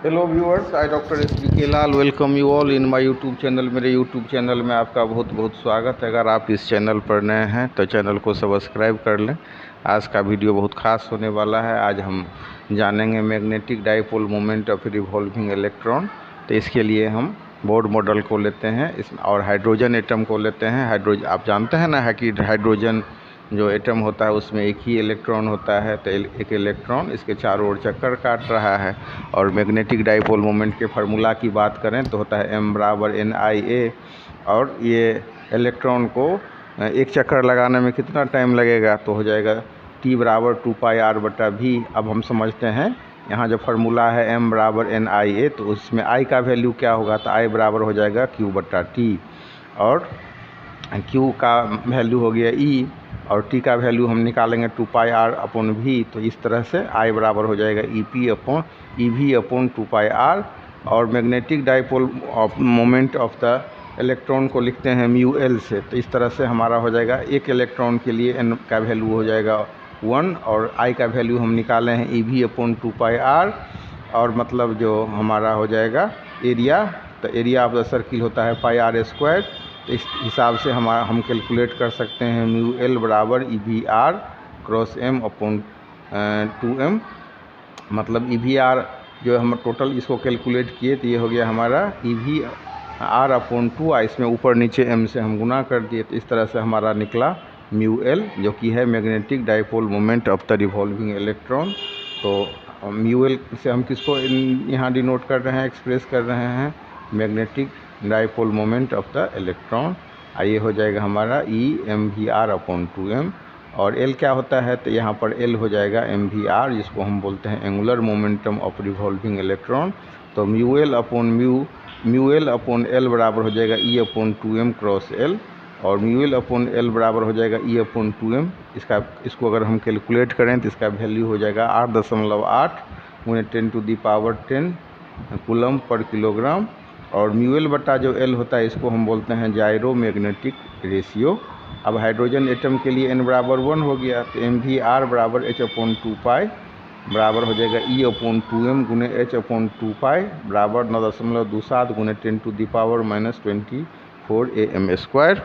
Hello viewers, I doctor S B K Lal welcome you all in my YouTube channel. मेरे YouTube channel में आपका बहुत बहुत स्वागत है। अगर आप इस चैनल पर नए हैं तो चैनल को सब्सक्राइब कर लें। आज का वीडियो बहुत खास होने वाला है। आज हम जानेंगे magnetic dipole moment of revolving electron. तो इसके लिए हम बोर्ड मॉडल को लेते हैं इसमें और हाइड्रोजन एटम को लेते हैं। हाइड्रोजन आप जानते हैं ना है कि हाइड्रोजन जो एटम होता है उसमें एक ही इलेक्ट्रॉन होता है। तो एक इलेक्ट्रॉन इसके चारों ओर चक्कर काट रहा है। और मैग्नेटिक डाइपोल मोमेंट के फार्मूला की बात करें तो होता है m बराबर NIA। और ये इलेक्ट्रॉन को एक चक्कर लगाने में कितना टाइम लगेगा, तो हो जाएगा T बराबर 2πr/v। अब हम समझते हैं यहाँ जो फार्मूला है m बराबर NIA, तो उसमें I का वैल्यू क्या होगा, तो I बराबर हो जाएगा Q/T। और Q का वैल्यू हो गया E और T का वैल्यू हम निकालेंगे 2πr/v। तो इस तरह से I बराबर हो जाएगा EP/EV/2πr। और magnetic dipole moment of the electron को लिखते हैं μL से। तो इस तरह से हमारा हो जाएगा एक इलेक्ट्रॉन के लिए n का वैल्यू हो जाएगा 1 और I का वैल्यू हम निकाले हैं EV/2πr। और मतलब जो हमारा हो जाएगा एरिया, तो एरिया ऑफ द सर्किल होता है πr²। तो इस हिसाब से हम कैलकुलेट कर सकते हैं μL बराबर EVR×m/2m। मतलब EVR जो हम टोटल इसको कैलकुलेट किए तो ये हो गया हमारा EVR/2। इसमें ऊपर नीचे m से हम गुना कर दिए। तो इस तरह से हमारा निकला μL, जो कि है magnetic dipole moment of the revolving electron. तो μL से हम किसको यहाँ डिनोट कर रहे हैं, एक्सप्रेस कर रहे हैं, magnetic dipole moment of the electron. ये हो जाएगा हमारा EmVr/2m। और L क्या होता है, तो यहाँ पर L हो जाएगा mVr, जिसको हम बोलते हैं angular momentum of revolving electron. तो μL/L बराबर हो जाएगा E/2m×L। और μL/L बराबर हो जाएगा E/2m। इसको अगर हम कैलकुलेट करें तो इसका वैल्यू हो जाएगा 8.8 × 10⁻10 कूलम/किलोग्राम। और μL बटा जो L होता है इसको हम बोलते हैं जायरो मैग्नेटिक रेशियो। अब हाइड्रोजन एटम के लिए n बराबर 1 हो गया, तो mVr बराबर h/2π बराबर हो जाएगा E/2m × h/2π बराबर 9.27 × 10⁻⁻24 am²।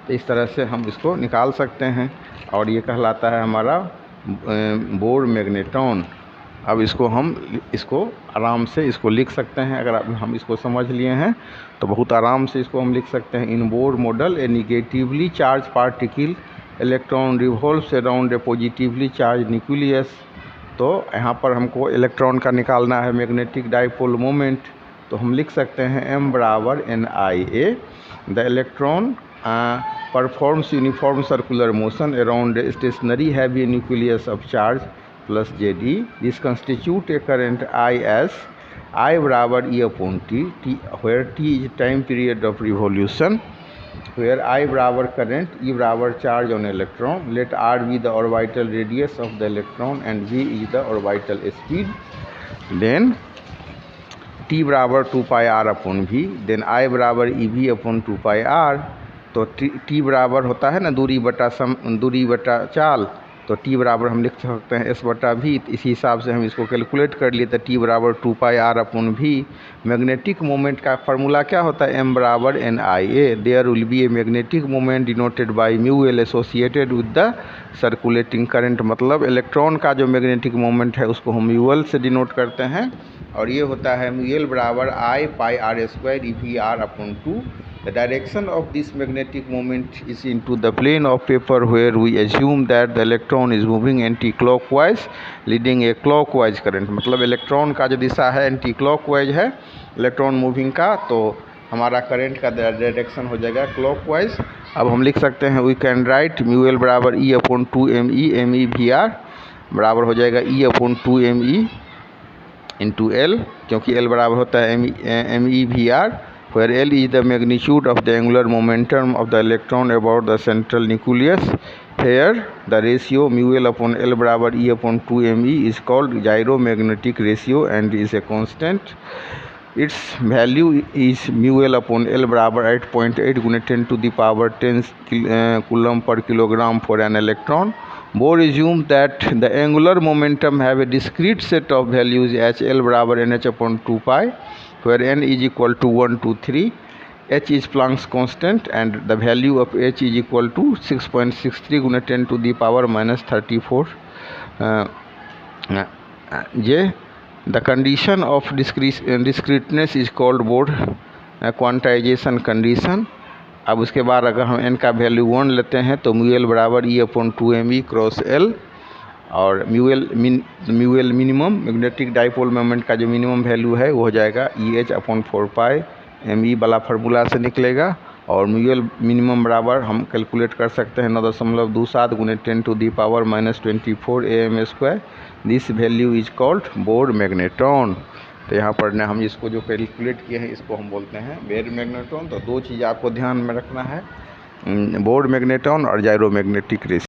तो इस तरह से हम इसको निकाल सकते हैं और ये कहलाता है हमारा बोर मैग्नेटॉन। अब इसको आराम से इसको लिख सकते हैं। अगर हम इसको समझ लिए हैं तो बहुत आराम से इसको हम लिख सकते हैं। In Bohr model a negatively charge particle electron revolves around a positively charge nucleus. तो यहाँ पर हमको इलेक्ट्रॉन का निकालना है मैग्नेटिक डाइपोल मोमेंट। तो हम लिख सकते हैं m बराबर NIA। The electron performs uniform circular motion around a stationary heavy nucleus of charge plus JD. This constitute a current I as I बराबर E/T, where T is time period of revolution, where I बराबर current, E बराबर charge on electron. Let R be the orbital radius of the electron and V is the orbital speed. Then T बराबर 2πr/v। Then I बराबर EV/2πr। तो T बराबर होता है ना दूरी बटा चाल। तो T बराबर हम लिख सकते हैं S/v। इसी हिसाब से हम इसको कैलकुलेट कर लिए। तो T बराबर 2πr/v। मैग्नेटिक मोमेंट का फार्मूला क्या होता है, m बराबर NIA। There will be a magnetic moment denoted by μL associated with the circulating current. मतलब इलेक्ट्रॉन का जो मैग्नेटिक मोमेंट है उसको हम μL से डिनोट करते हैं। और ये होता है μL बराबर I/πr² EVR/2। The direction of this magnetic moment is into the plane of paper, where we assume that the electron is moving anti-clockwise, leading a clockwise current। मतलब इलेक्ट्रॉन का जो दिशा है एंटी क्लॉकवाइज है electron moving का, तो हमारा current का direction हो जाएगा क्लॉकवाइज। अब हम लिख सकते हैं वी कैन राइट μL बराबर E/2me MEVR बराबर हो जाएगा E/2me into L, क्योंकि L बराबर होता है MEVR, where L is the magnitude of the angular momentum of the electron about the central nucleus. Here the ratio μL/L बराबर E/2me is called gyromagnetic ratio and is a constant. Its value is μL/L बराबर 8.8 × 10⁻10 कूलम/किलोग्राम for an electron, Bohr assumed that the angular momentum have a discrete set of values HL बराबर NH upon 2 pi, where n is equal to 1, 2, 3. H is Planck's constant and the value of H is equal to 6.63 Guna 10 to the power minus 34 J. The condition of discreteness is called Bohr quantization condition. अब उसके बाद अगर हम n का value 1 लेते हैं तो mu L बराबर e upon 2 m cross L, और mu L minimum magnetic dipole moment का जो मिनिमम वैल्यू है वो हो जाएगा e h upon 4 pi m e वाला फार्मूला से निकलेगा। और म्यू एल मिनिमम बराबर हम कैलकुलेट कर सकते हैं 9.27 गुने 10 to the power minus 24 AM²। This value is called Bohr magnetron. तो यहाँ पर ना हम इसको जो कैलकुलेट किए हैं इसको हम बोलते हैं बोर मैग्नेट्रॉन। तो दो चीज़ आपको ध्यान में रखना है, बोर मैग्नेट्रॉन और जायरो मैग्नेटिक रेस।